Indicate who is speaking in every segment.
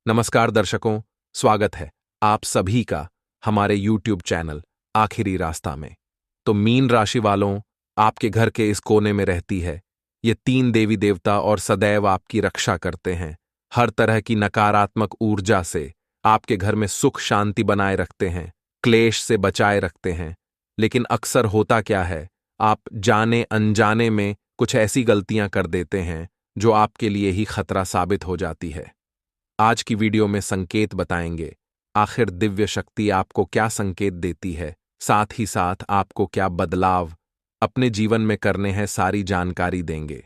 Speaker 1: नमस्कार दर्शकों, स्वागत है आप सभी का हमारे YouTube चैनल आखिरी रास्ता में। तो मीन राशि वालों, आपके घर के इस कोने में रहती है ये 3 देवी देवता और सदैव आपकी रक्षा करते हैं। हर तरह की नकारात्मक ऊर्जा से आपके घर में सुख शांति बनाए रखते हैं, क्लेश से बचाए रखते हैं। लेकिन अक्सर होता क्या है, आप जाने अनजाने में कुछ ऐसी गलतियां कर देते हैं जो आपके लिए ही खतरा साबित हो जाती है। आज की वीडियो में संकेत बताएंगे, आखिर दिव्य शक्ति आपको क्या संकेत देती है, साथ ही साथ आपको क्या बदलाव अपने जीवन में करने हैं, सारी जानकारी देंगे।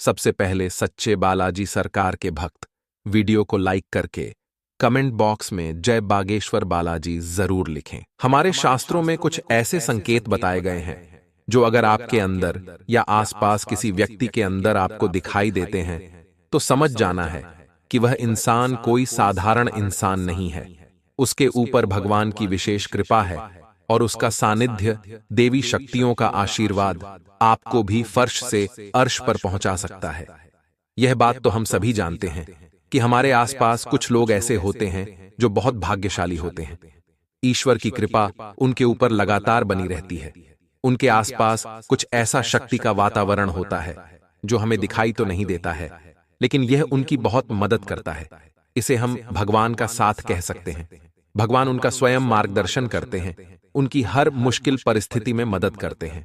Speaker 1: सबसे पहले सच्चे बालाजी सरकार के भक्त वीडियो को लाइक करके कमेंट बॉक्स में जय बागेश्वर बालाजी जरूर लिखें। हमारे शास्त्रों में कुछ ऐसे संकेत बताए गए हैं जो अगर आपके अंदर या आसपास किसी व्यक्ति के अंदर आपको दिखाई देते हैं तो समझ जाना है कि वह इंसान कोई साधारण इंसान नहीं है। उसके ऊपर भगवान की विशेष कृपा है और उसका सानिध्य, देवी शक्तियों का आशीर्वाद आपको भी फर्श से अर्श पर पहुंचा सकता है। यह बात तो हम सभी जानते हैं कि हमारे आसपास कुछ लोग ऐसे होते हैं जो बहुत भाग्यशाली होते हैं। ईश्वर की कृपा उनके ऊपर लगातार बनी रहती है। उनके आसपास कुछ ऐसा शक्ति का वातावरण होता है जो हमें दिखाई तो नहीं देता है, लेकिन यह उनकी बहुत मदद करता है। इसे हम भगवान का साथ कह सकते हैं। भगवान उनका स्वयं मार्गदर्शन करते हैं, उनकी हर मुश्किल परिस्थिति में मदद करते हैं।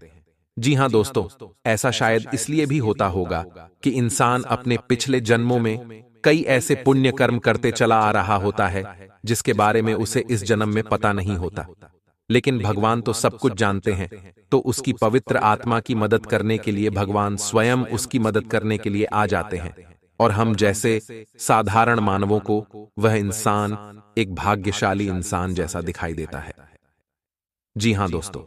Speaker 1: जी हां दोस्तों, ऐसा शायद इसलिए भी होता होगा कि इंसान अपने पिछले जन्मों में कई ऐसे पुण्य कर्म करते चला आ रहा होता है जिसके बारे में उसे इस जन्म में पता नहीं होता। लेकिन भगवान तो सब कुछ जानते हैं, तो उसकी पवित्र आत्मा की मदद करने के लिए भगवान स्वयं उसकी मदद करने के लिए आ जाते हैं और हम जैसे साधारण मानवों को वह इंसान एक भाग्यशाली इंसान जैसा दिखाई देता है। जी हां दोस्तों,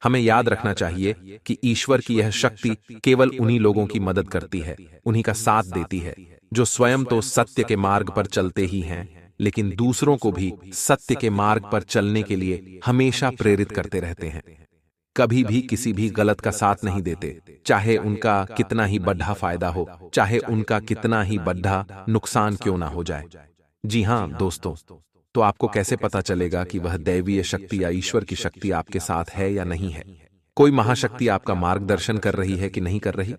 Speaker 1: हमें याद रखना चाहिए कि ईश्वर की यह शक्ति केवल उन्हीं लोगों की मदद करती है, उन्हीं का साथ देती है जो स्वयं तो सत्य के मार्ग पर चलते ही हैं, लेकिन दूसरों को भी सत्य के मार्ग पर चलने के लिए हमेशा प्रेरित करते रहते हैं। कभी भी किसी भी गलत का साथ नहीं देते, चाहे उनका कितना ही बड़ा फायदा हो, चाहे उनका कितना ही बड़ा नुकसान क्यों ना हो जाए। जी हां दोस्तों, तो आपको कैसे पता चलेगा कि वह दैवीय शक्ति या ईश्वर की शक्ति आपके साथ है या नहीं है? कोई महाशक्ति आपका मार्गदर्शन कर रही है कि नहीं कर रही?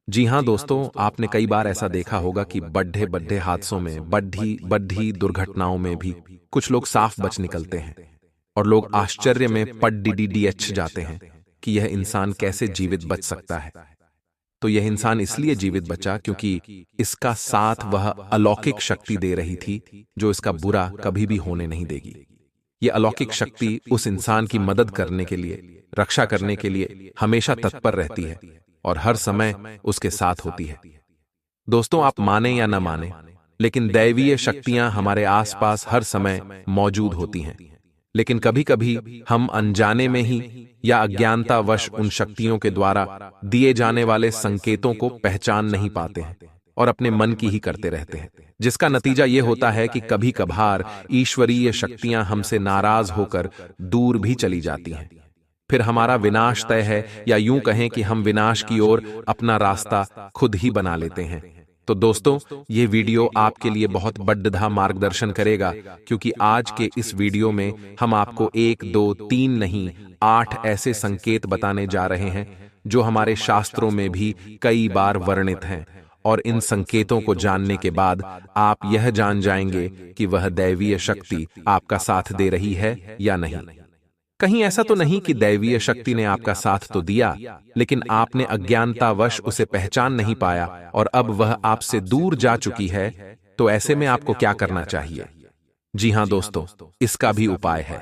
Speaker 1: जी हां दोस्तों, आपने कई बार ऐसा देखा होगा कि बड़े बड़े हादसों में, बड़ी दुर्घटनाओं में भी कुछ लोग साफ बच निकलते हैं और लोग आश्चर्य में पड़ जाते हैं कि यह इंसान कैसे जीवित बच सकता है। तो यह इंसान इसलिए जीवित बचा क्योंकि इसका साथ वह अलौकिक शक्ति दे रही थी जो इसका बुरा कभी भी होने नहीं देगी। यह अलौकिक शक्ति उस इंसान की मदद करने के लिए, रक्षा करने के लिए हमेशा तत्पर रहती है और हर समय उसके साथ होती है। दोस्तों, आप माने या न माने, लेकिन दैवीय शक्तियां हमारे आसपास हर समय मौजूद होती हैं। लेकिन कभी कभी हम अनजाने में ही या अज्ञानतावश उन शक्तियों के द्वारा दिए जाने वाले संकेतों को पहचान नहीं पाते हैं और अपने मन की ही करते रहते हैं, जिसका नतीजा यह होता है कि कभी कभार ईश्वरीय शक्तियां हमसे नाराज होकर दूर भी चली जाती हैं। फिर हमारा विनाश तय है, या यूं कहें कि हम विनाश की ओर अपना रास्ता खुद ही बना लेते हैं। तो दोस्तों, ये वीडियो आपके लिए बहुत बड़ा मार्गदर्शन करेगा, क्योंकि आज के इस वीडियो में हम आपको 1, 2, 3 नहीं 8 ऐसे संकेत बताने जा रहे हैं जो हमारे शास्त्रों में भी कई बार वर्णित हैं। और इन संकेतों को जानने के बाद आप यह जान जाएंगे कि वह दैवीय शक्ति आपका साथ दे रही है या नहीं। कहीं ऐसा तो नहीं कि दैवीय शक्ति ने आपका साथ तो दिया, लेकिन आपने अज्ञानतावश उसे पहचान नहीं पाया और अब वह आपसे दूर जा चुकी है। तो ऐसे में आपको क्या करना चाहिए? जी हां दोस्तों, इसका भी उपाय है।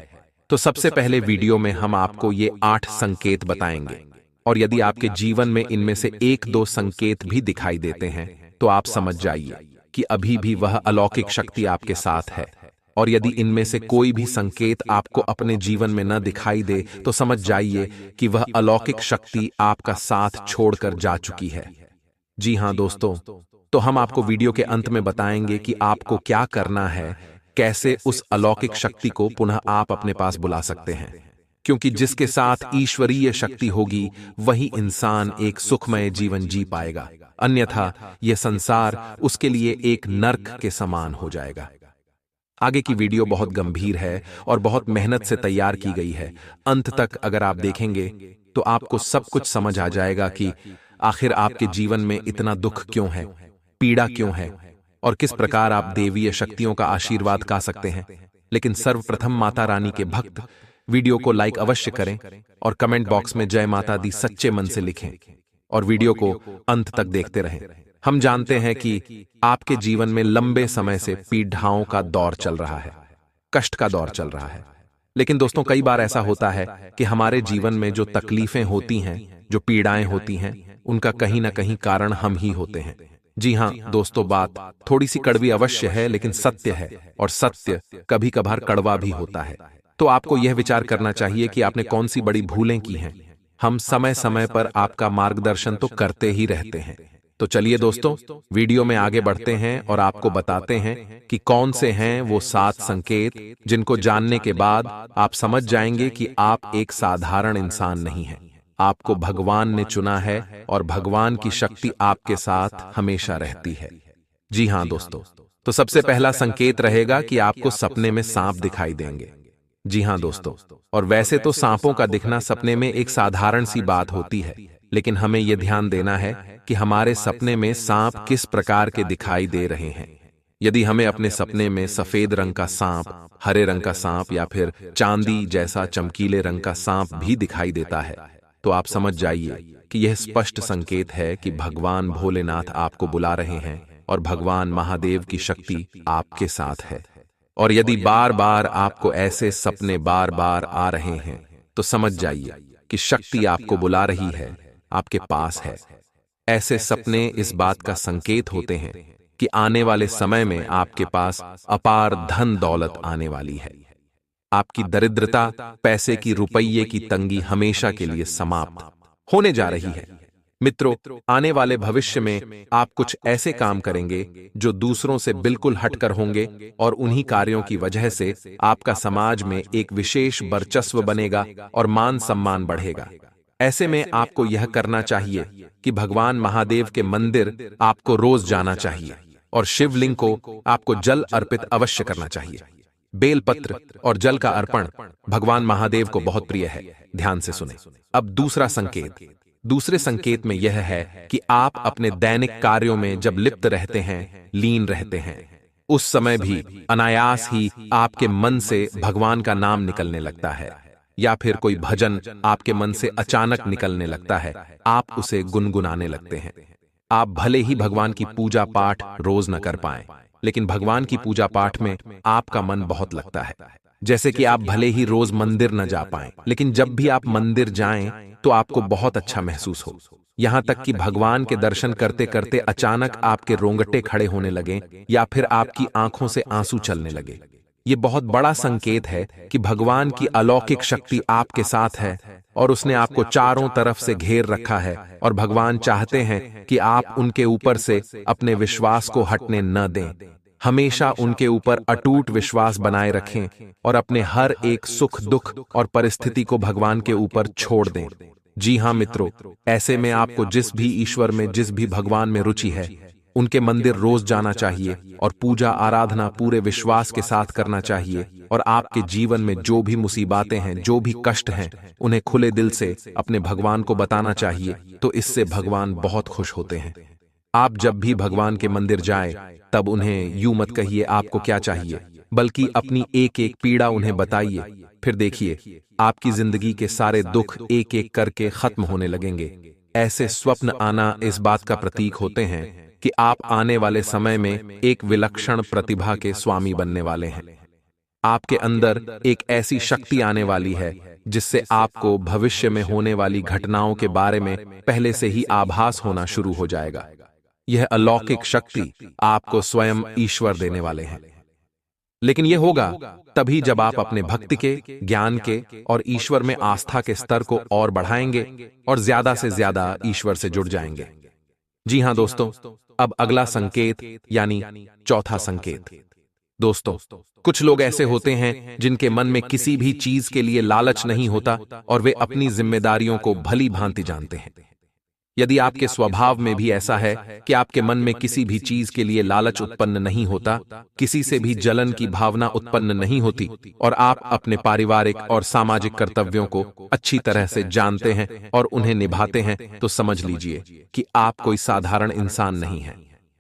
Speaker 1: तो सबसे पहले वीडियो में हम आपको ये 8 संकेत बताएंगे, और यदि आपके जीवन में इनमें से 1-2 संकेत भी दिखाई देते हैं तो आप समझ जाइए कि अभी भी वह अलौकिक शक्ति आपके साथ है। और यदि इनमें से कोई भी संकेत आपको अपने जीवन में न दिखाई दे तो समझ जाइए कि वह अलौकिक शक्ति आपका साथ छोड़कर जा चुकी है। जी हां दोस्तों, तो हम आपको वीडियो के अंत में बताएंगे कि आपको क्या करना है, कैसे उस अलौकिक शक्ति को पुनः आप अपने पास बुला सकते हैं। क्योंकि जिसके साथ ईश्वरीय शक्ति होगी वही इंसान एक सुखमय जीवन जी पाएगा, अन्यथा यह संसार उसके लिए एक नर्क के समान हो जाएगा। आगे की वीडियो बहुत गंभीर है और बहुत मेहनत से तैयार की गई है। अंत तक अगर आप देखेंगे तो आपको सब कुछ समझ आ जाएगा कि आखिर आपके जीवन में इतना दुख क्यों है, पीड़ा क्यों है और किस प्रकार आप देवीय शक्तियों का आशीर्वाद पा सकते हैं। लेकिन सर्वप्रथम माता रानी के भक्त वीडियो को लाइक अवश्य करें और कमेंट बॉक्स में जय माता दी सच्चे मन से लिखें और वीडियो को अंत तक देखते रहें। हम जानते हैं कि आपके जीवन में लंबे समय से पीड़ाओं का दौर चल रहा है, कष्ट का दौर चल रहा है। लेकिन दोस्तों, कई बार ऐसा होता है कि हमारे जीवन में जो तकलीफें होती हैं, जो पीड़ाएं होती हैं, उनका कहीं ना कहीं कारण हम ही होते हैं। जी हां दोस्तों, बात थोड़ी सी कड़वी अवश्य है, लेकिन सत्य है और सत्य कभी कभार कड़वा भी होता है। तो आपको यह विचार करना चाहिए कि आपने कौन सी बड़ी भूलें की हैं। हम समय समय पर आपका मार्गदर्शन तो करते ही रहते हैं। तो चलिए दोस्तों, वीडियो में आगे बढ़ते हैं और आपको बताते हैं कि कौन से हैं वो 7 संकेत जिनको जानने के बाद आप समझ जाएंगे कि आप एक साधारण इंसान नहीं हैं। आपको भगवान ने चुना है और भगवान की शक्ति आपके साथ हमेशा रहती है। जी हां दोस्तों, तो सबसे पहला संकेत रहेगा कि आपको सपने में सांप दिखाई देंगे। जी हां दोस्तों, और वैसे तो सांपों का दिखना सपने में एक साधारण सी बात होती है, लेकिन हमें यह ध्यान देना है कि हमारे सपने में सांप किस प्रकार के दिखाई दे रहे हैं। यदि हमें अपने सपने में सफेद रंग का सांप, हरे रंग का सांप या फिर चांदी जैसा चमकीले रंग का सांप भी दिखाई देता है, तो आप समझ जाइए कि यह स्पष्ट संकेत है कि भगवान भोलेनाथ आपको बुला रहे हैं और भगवान महादेव की शक्ति आपके साथ है। और यदि बार बार आपको ऐसे सपने बार बार आ रहे हैं, तो समझ जाइए कि शक्ति आपको बुला रही है, आपके पास है। ऐसे सपने इस बात का संकेत होते हैं कि आने वाले समय में आपके पास अपार धन दौलत आने वाली है। आपकी दरिद्रता, पैसे की, रुपये की तंगी हमेशा के लिए समाप्त होने जा रही है। मित्रों, आने वाले भविष्य में आप कुछ ऐसे काम करेंगे जो दूसरों से बिल्कुल हटकर होंगे और उन्हीं कार्यों की वजह से आपका समाज में एक विशेष वर्चस्व बनेगा और मान सम्मान बढ़ेगा। ऐसे में आपको यह करना चाहिए कि भगवान महादेव के मंदिर आपको रोज जाना चाहिए और शिवलिंग को आपको जल अर्पित अवश्य करना चाहिए। बेलपत्र और जल का अर्पण भगवान महादेव को बहुत प्रिय है। ध्यान से सुने। अब दूसरे संकेत में यह है कि आप अपने दैनिक कार्यों में जब लिप्त रहते हैं, लीन रहते हैं, उस समय भी अनायास ही आपके मन से भगवान का नाम निकलने लगता है या फिर कोई भजन आपके मन से अचानक निकलने लगता है, आप उसे गुनगुनाने लगते हैं। आप भले ही भगवान की पूजा पाठ रोज न कर पाएं, लेकिन भगवान की पूजा पाठ में आपका मन बहुत लगता है। जैसे कि आप भले ही रोज मंदिर न जा पाएं, लेकिन जब भी आप मंदिर जाएं तो आपको बहुत अच्छा महसूस हो। यहां तक कि भगवान के दर्शन करते करते अचानक आपके रोंगटे खड़े होने लगे या फिर आपकी आंखों से आंसू चलने लगे। ये बहुत बड़ा संकेत है कि भगवान की अलौकिक शक्ति आपके साथ है और उसने आपको चारों तरफ से घेर रखा है और भगवान चाहते हैं कि आप उनके ऊपर से अपने विश्वास को हटने न दें। हमेशा उनके ऊपर अटूट विश्वास बनाए रखें और अपने हर एक सुख, दुख और परिस्थिति को भगवान के ऊपर छोड़ दें। जी हां मित्रों, ऐसे में आपको जिस भी ईश्वर में, जिस भी भगवान में रुचि है, उनके मंदिर रोज जाना चाहिए और पूजा आराधना पूरे विश्वास के साथ करना चाहिए। और आपके जीवन में जो भी मुसीबतें हैं, जो भी कष्ट हैं, उन्हें खुले दिल से अपने भगवान को बताना चाहिए। तो इससे भगवान बहुत खुश होते हैं। आप जब भी भगवान के मंदिर जाएं, तब उन्हें यूं मत कहिए आपको क्या चाहिए, बल्कि अपनी एक एक पीड़ा उन्हें बताइए। फिर देखिए, आपकी जिंदगी के सारे दुख एक एक करके खत्म होने लगेंगे। ऐसे स्वप्न आना इस बात का प्रतीक होते हैं कि आप आने वाले समय में एक विलक्षण प्रतिभा के स्वामी बनने वाले हैं। आपके अंदर एक ऐसी शक्ति आने वाली है जिससे आपको भविष्य में होने वाली घटनाओं के बारे में पहले से ही आभास होना शुरू हो जाएगा। यह अलौकिक शक्ति आपको स्वयं ईश्वर देने वाले हैं। लेकिन यह होगा तभी जब आप अपने भक्ति के, ज्ञान के और ईश्वर में आस्था के स्तर को और बढ़ाएंगे और ज्यादा से ज्यादा ईश्वर से जुड़ जाएंगे। जी हां दोस्तों, अब अगला संकेत यानी चौथा संकेत। दोस्तों, कुछ लोग ऐसे होते हैं जिनके मन में किसी भी चीज के लिए लालच नहीं होता और वे अपनी जिम्मेदारियों को भली भांति जानते हैं। यदि आपके स्वभाव में भी ऐसा है कि आपके मन में किसी भी चीज के लिए लालच उत्पन्न नहीं होता, किसी से भी जलन की भावना उत्पन्न नहीं होती, और आप अपने पारिवारिक और सामाजिक कर्तव्यों को अच्छी तरह से जानते हैं और उन्हें निभाते हैं, तो समझ लीजिए कि आप कोई साधारण इंसान नहीं हैं।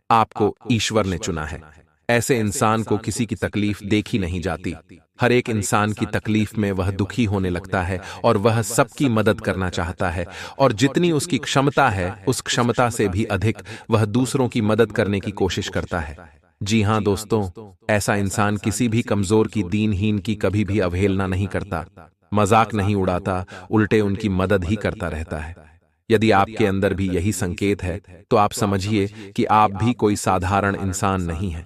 Speaker 1: आपको ईश्वर ने चुना है। ऐसे इंसान को किसी की तकलीफ देखी नहीं जाती। हर एक इंसान की तकलीफ में वह दुखी होने लगता है और वह सबकी मदद करना चाहता है, और जितनी उसकी क्षमता है उस क्षमता से भी अधिक वह दूसरों की मदद करने की कोशिश करता है। जी हाँ दोस्तों, ऐसा इंसान किसी भी कमजोर की, दीनहीन की कभी भी अवहेलना नहीं करता, मजाक नहीं उड़ाता, उल्टे उनकी मदद ही करता रहता है। यदि आपके अंदर भी यही संकेत है तो आप समझिए कि आप भी कोई साधारण इंसान नहीं हैं।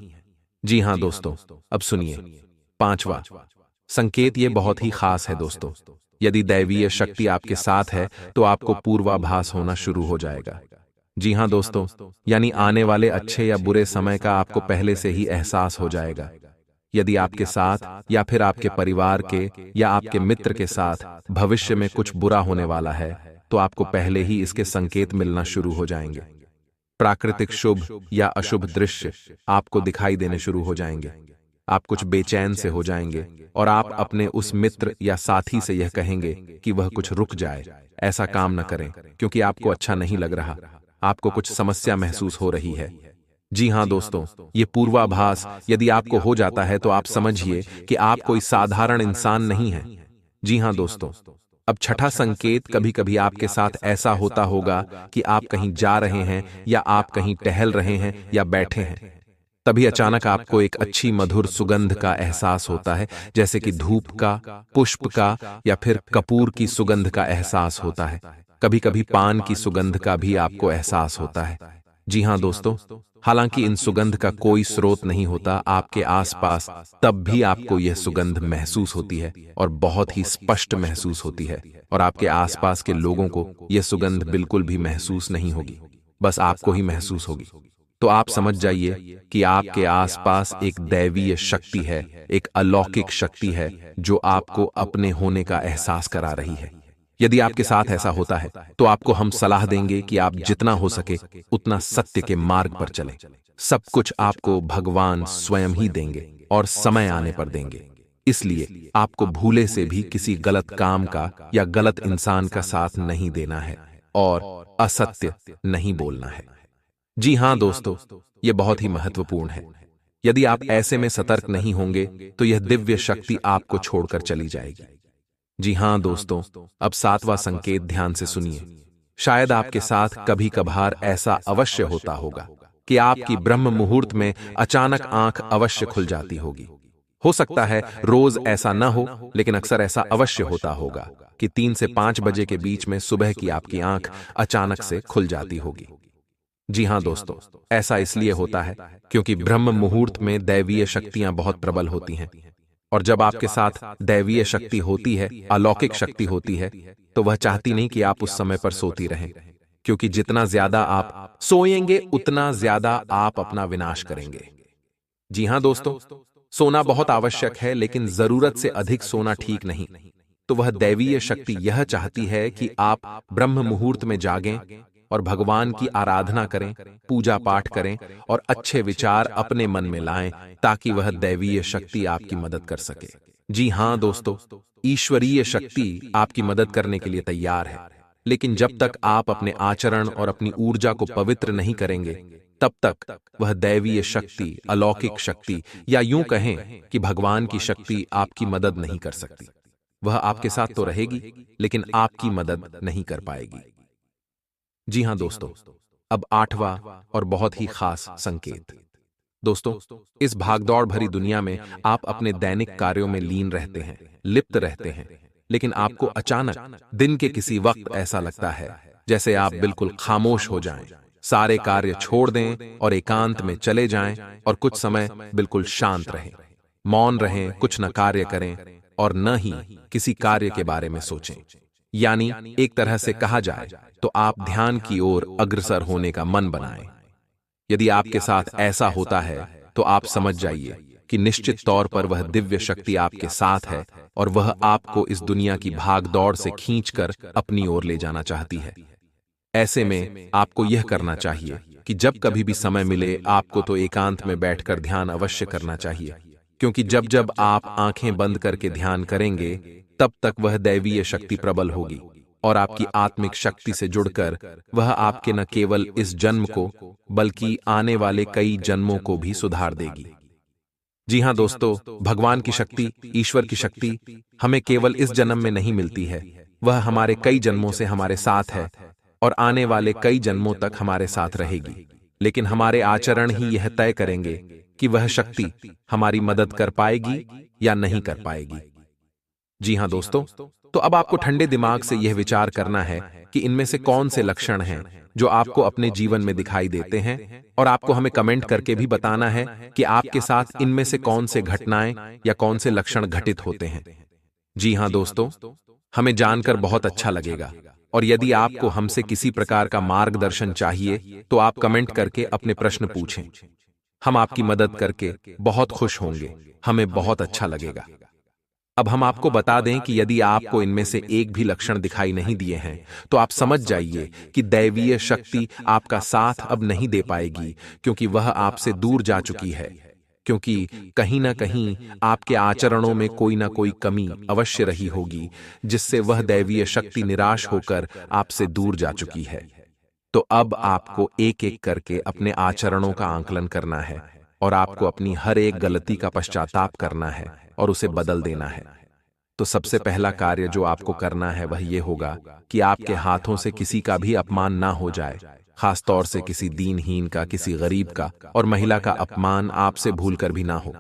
Speaker 1: जी हाँ दोस्तों, अब सुनिए पांचवा संकेत। ये बहुत ही खास है दोस्तों। यदि दैवीय शक्ति आपके साथ है तो आपको पूर्वाभास होना शुरू हो जाएगा। जी हाँ दोस्तों, यानी आने वाले अच्छे या बुरे समय का आपको पहले से ही एहसास हो जाएगा। यदि आपके साथ या फिर आपके परिवार के या आपके मित्र के साथ भविष्य में कुछ बुरा होने वाला है तो आपको पहले ही इसके संकेत मिलना शुरू हो जाएंगे। प्राकृतिक शुभ या अशुभ दृश्य आपको दिखाई देने शुरू हो जाएंगे। आप कुछ बेचैन से हो जाएंगे और आप अपने उस मित्र या साथी से यह कहेंगे कि वह कुछ रुक जाए, ऐसा काम न करें, क्योंकि आपको अच्छा नहीं लग रहा, आपको कुछ समस्या महसूस हो रही है। जी हाँ दोस्तों, ये पूर्वाभास यदि आपको हो जाता है तो आप समझिए कि आप कोई साधारण इंसान नहीं हैं। जी हाँ दोस्तों, अब छठा संकेत। कभी कभी आपके साथ ऐसा होता होगा कि आप कहीं जा रहे हैं या आप कहीं टहल रहे हैं या बैठे हैं, तभी अचानक आपको एक अच्छी मधुर सुगंध का एहसास होता है, जैसे कि धूप का, पुष्प का या फिर कपूर की सुगंध का एहसास होता है। कभी कभी पान की सुगंध का भी आपको एहसास होता है। जी हाँ दोस्तों, हालांकि इन सुगंध का कोई स्रोत नहीं होता आपके आसपास, तब भी आपको यह सुगंध महसूस होती है और बहुत ही स्पष्ट महसूस होती है, और आपके आसपास के लोगों को यह सुगंध बिल्कुल भी महसूस नहीं होगी, बस आपको ही महसूस होगी। तो आप समझ जाइए कि आपके आसपास एक दैवीय शक्ति है, एक अलौकिक शक्ति है जो आपको अपने होने का एहसास करा रही है। यदि आपके साथ ऐसा होता है तो आपको हम सलाह देंगे कि आप जितना हो सके उतना सत्य के मार्ग पर चलें। सब कुछ आपको भगवान स्वयं ही देंगे और समय आने पर देंगे। इसलिए आपको भूले से भी किसी गलत काम का या गलत इंसान का साथ नहीं देना है और असत्य नहीं बोलना है। जी हाँ दोस्तों, यह बहुत ही महत्वपूर्ण है। यदि आप ऐसे में सतर्क नहीं होंगे तो यह दिव्य शक्ति आपको छोड़कर चली जाएगी। जी हाँ दोस्तों, अब सातवां संकेत ध्यान से सुनिए। शायद आपके साथ कभी कभार ऐसा अवश्य होता होगा कि आपकी ब्रह्म मुहूर्त में अचानक आंख अवश्य खुल जाती होगी। हो सकता है रोज ऐसा न हो, लेकिन अक्सर ऐसा अवश्य होता होगा कि 3 से 5 बजे के बीच में सुबह की आपकी आंख अचानक से खुल जाती होगी। जी हाँ दोस्तों, ऐसा इसलिए होता है क्योंकि ब्रह्म मुहूर्त में दैवीय शक्तियां बहुत प्रबल होती हैं, और जब आपके साथ दैवीय शक्ति होती है, अलौकिक शक्ति होती है, तो वह चाहती नहीं कि आप उस समय पर सोती रहें, क्योंकि जितना ज्यादा आप सोएंगे उतना ज्यादा आप अपना विनाश करेंगे। जी हाँ दोस्तों, सोना बहुत आवश्यक है, लेकिन जरूरत से अधिक सोना ठीक नहीं। तो वह दैवीय शक्ति यह चाहती है कि आप ब्रह्म मुहूर्त में जागें और भगवान की आराधना करें, पूजा पाठ करें और अच्छे विचार अपने मन में लाएं, ताकि वह दैवीय शक्ति आपकी मदद कर सके। जी हाँ दोस्तों, ईश्वरीय शक्ति आपकी मदद करने के लिए तैयार है, लेकिन जब तक आप अपने आचरण और अपनी ऊर्जा को पवित्र नहीं करेंगे, तब तक वह दैवीय शक्ति, अलौकिक शक्ति, या यूं कहें कि भगवान की शक्ति आपकी मदद नहीं कर सकती। वह आपके साथ तो रहेगी, लेकिन आपकी मदद नहीं कर पाएगी। जी हाँ दोस्तों, अब आठवां और बहुत ही खास संकेत। दोस्तों, इस भागदौड़ भरी दुनिया में आप अपने दैनिक कार्यों में लीन रहते हैं, लिप्त रहते हैं, लेकिन आपको अचानक दिन के किसी वक्त ऐसा लगता है जैसे आप बिल्कुल खामोश हो जाएं, सारे कार्य छोड़ दें और एकांत में चले जाएं और कुछ समय बिल्कुल शांत रहें, मौन रहें, कुछ न कार्य करें और न ही किसी कार्य के बारे में सोचें। यानी एक तरह से कहा जाए तो आप ध्यान की ओर अग्रसर होने का मन बनाएं। यदि आपके साथ ऐसा होता है तो आप समझ जाइए कि निश्चित तौर पर वह दिव्य शक्ति आपके साथ है और वह आपको इस दुनिया की भाग दौड़ से खींचकर अपनी ओर ले जाना चाहती है। ऐसे में आपको यह करना चाहिए कि जब कभी भी समय मिले आपको तो एकांत में बैठकर ध्यान अवश्य करना चाहिए, क्योंकि जब जब आप आंखें बंद करके ध्यान करेंगे तब तक वह दैवीय शक्ति प्रबल होगी और आपकी आत्मिक शक्ति से जुड़कर वह आपके न केवल इस जन्म को बल्कि आने वाले कई जन्मों को भी सुधार देगी। जी हाँ दोस्तों, भगवान की शक्ति, ईश्वर की शक्ति हमें केवल इस जन्म में नहीं मिलती है, वह हमारे कई जन्मों से हमारे साथ है और आने वाले कई जन्मों तक हमारे साथ रहेगी। लेकिन हमारे आचरण ही यह तय करेंगे कि वह शक्ति हमारी मदद कर पाएगी या नहीं कर पाएगी। जी हाँ दोस्तों, तो अब आपको ठंडे दिमाग से यह विचार करना है कि इनमें से कौन से लक्षण हैं जो आपको अपने जीवन में दिखाई देते हैं, और आपको हमें कमेंट करके भी बताना है कि आपके साथ इनमें से कौन से घटनाएं या कौन से लक्षण घटित होते हैं। जी हाँ दोस्तों, हमें जानकर बहुत अच्छा लगेगा, और यदि आपको हमसे किसी प्रकार का मार्गदर्शन चाहिए तो आप कमेंट करके अपने प्रश्न पूछें। हम आपकी मदद करके बहुत खुश होंगे, हमें बहुत अच्छा लगेगा। अब हम आपको बता दें कि यदि आपको इनमें से एक भी लक्षण दिखाई नहीं दिए हैं तो आप समझ जाइए कि दैवीय शक्ति आपका साथ अब नहीं दे पाएगी, क्योंकि वह आपसे दूर जा चुकी है, क्योंकि कहीं ना कहीं आपके आचरणों में कोई ना कोई कमी अवश्य रही होगी जिससे वह दैवीय शक्ति निराश होकर आपसे दूर जा चुकी है। तो अब आपको एक एक करके अपने आचरणों का आंकलन करना है और आपको अपनी हर एक गलती का पश्चाताप करना है और उसे बदल देना है। तो सबसे पहला कार्य जो आपको करना है वह यह होगा कि आपके हाथों से किसी का भी अपमान ना हो जाए, खास तौर से किसी दीनहीन का, किसी गरीब का और महिला का अपमान आपसे भूलकर भी ना हो।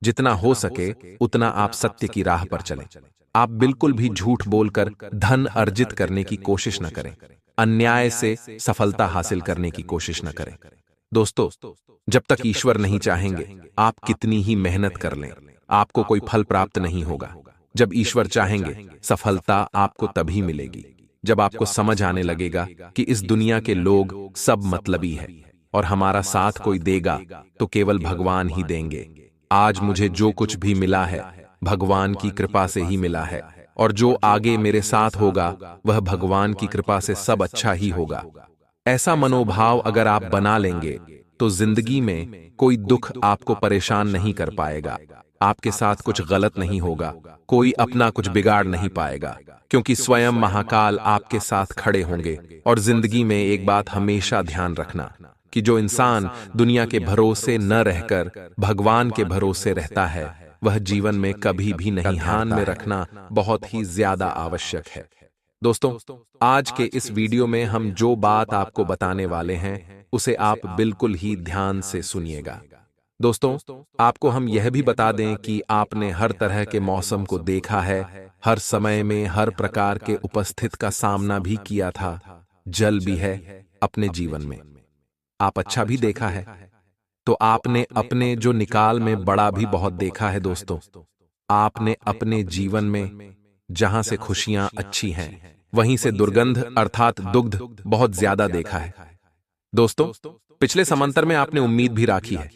Speaker 1: जितना हो सके उतना आप सत्य की राह पर चलें। आप बिल्कुल भी झूठ बोलकर धन अर्जित करने की कोशिश न करें, अन्याय से सफलता हासिल करने की कोशिश न करें। दोस्तों, जब तक ईश्वर नहीं चाहेंगे आप कितनी ही मेहनत कर लें, आपको कोई फल प्राप्त नहीं होगा। जब ईश्वर चाहेंगे सफलता आपको तभी मिलेगी जब आपको समझ आने लगेगा कि इस दुनिया के लोग सब मतलबी है और हमारा साथ कोई देगा तो केवल भगवान ही देंगे। आज मुझे जो कुछ भी मिला है भगवान की कृपा से ही मिला है, और जो आगे मेरे साथ होगा वह भगवान की कृपा से सब अच्छा ही होगा। ऐसा मनोभाव अगर आप बना लेंगे तो जिंदगी में कोई दुख आपको परेशान नहीं कर पाएगा, आपके साथ कुछ गलत नहीं होगा, कोई अपना कुछ बिगाड़ नहीं पाएगा, क्योंकि स्वयं महाकाल आपके साथ खड़े होंगे। और जिंदगी में एक बात हमेशा ध्यान रखना कि जो इंसान दुनिया के भरोसे न रहकर भगवान के भरोसे रहता है वह जीवन में कभी भी नहीं हारता है। ध्यान में रखना बहुत ही ज्यादा आवश्यक है। दोस्तों, आज के इस वीडियो में हम जो बात आपको बताने वाले हैं उसे आप बिल्कुल ही ध्यान से सुनिएगा। दोस्तों, आपको हम यह भी बता दें कि आपने हर तरह के मौसम को देखा है, हर समय में हर प्रकार के उपस्थित का सामना भी किया था, जल भी है अपने जीवन में, आप अच्छा भी देखा है। तो आपने अपने जो निकाल में बड़ा भी बहुत देखा है। दोस्तों, आपने अपने जीवन में जहां से खुशियां अच्छी हैं वहीं से दुर्गंध अर्थात दुग्ध बहुत ज्यादा देखा है। दोस्तों, पिछले समंतर में आपने उम्मीद भी राखी है,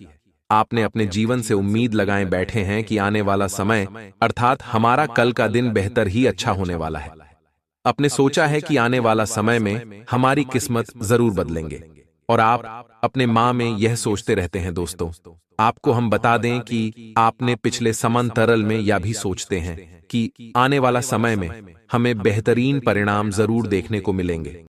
Speaker 1: आपने अपने जीवन से उम्मीद लगाए बैठे हैं कि आने वाला समय अर्थात हमारा कल का दिन बेहतर ही अच्छा होने वाला है। आपने सोचा है कि आने वाला समय में हमारी किस्मत जरूर बदलेंगे, और आप अपने मां में यह सोचते रहते हैं। दोस्तों, आपको हम बता दें कि आपने पिछले समंतरल में यह भी सोचते हैं कि आने वाला समय में हमें बेहतरीन परिणाम जरूर देखने को मिलेंगे।